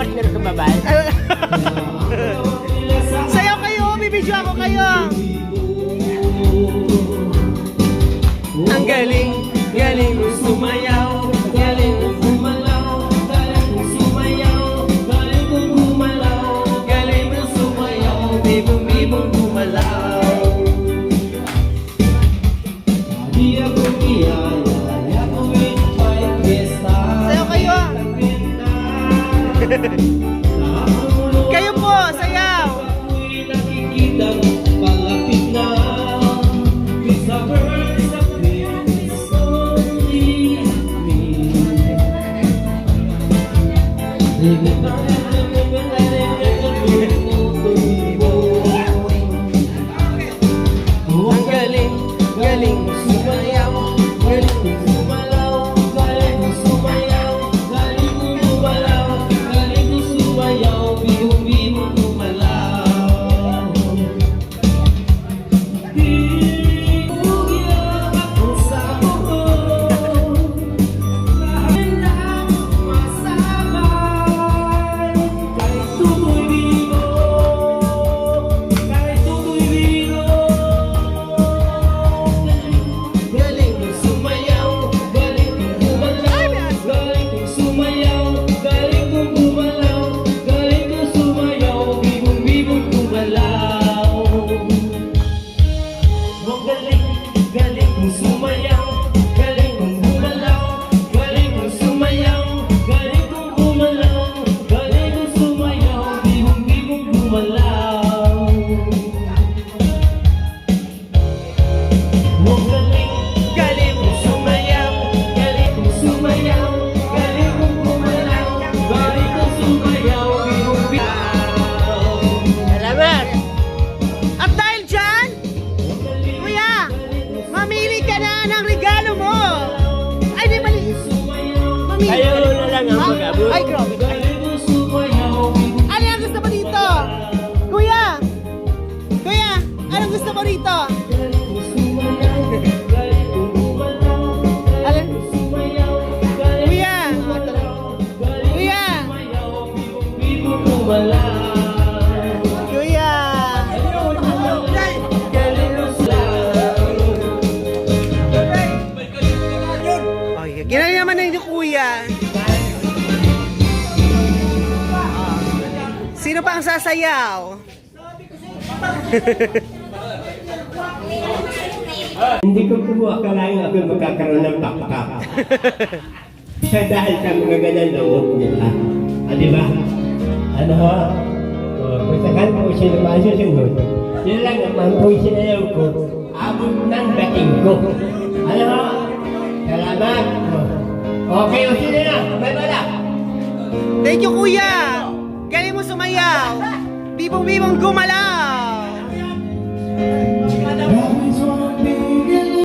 partner kong babae. Sayaw kayo, bibidyo ako kayo. Ang galing, galing mo sumayaw, galing mo gumalaw, galing mo sumayaw, galing mo gumalaw, galing mo sumayaw, bibong-bibong gumalaw. Di ako iyaya, di ako invite fiesta. Sayaw kayo. Kayo po, sayaw. Ako'y nakikitang palapit na. It's a bird, it's a plane, it's only me. Ang galing, galing sumayaw, galing sumalaw, galing sumayaw, galing gumalaw, galing sumayaw, bihong-bihong gumalaw. Di ko ginagawa sa buhok, kahit na masabay, kahit tuloy bigo, kahit tuloy bigo. Galing kong sumayaw, galing kong gumalaw, galing kong sumayaw, galing kong gumalaw, galing kong sumayaw, bibong-bibong gumalaw. Oh, galing, galing kong sumayaw, galing kong gumalaw, galing kong sumayaw, galing kong gumalaw, galing kong sumayaw, bibong-bibong gumalaw. Oh, galing, galing kong sumayaw, galing kong sumayaw, galing kong gumalaw, galing kong sumayaw, bibong-bibong. Salamat! At dahil dyan, kuya, mamili ka na ng regalo mo. Ay, di mali. Mamili. Ayaw na lang ang Ha? pag-abot. Ay, grabe. Ano ang gusto mo dito? Kuya! Kuya, anong gusto mo rito? Alin? Kuya! Kuya! Kuya! Ay, ginaya naman na yung kuya. Sino pa ang sasayaw? Hindi ko po akalain ako magkakaroon ng pakpak. Sa dahil sa mga ganyan loob nila. Ah, di ba? Ano ho? Kung sakal po sila masusunod, yun lang naman po sinayaw ko, abot ng dating ko. Ano ho? Salamat. Okay, o sila na. May bala. Thank you, kuya! Galing mo sumayaw! Bibong-bibong gumalaw!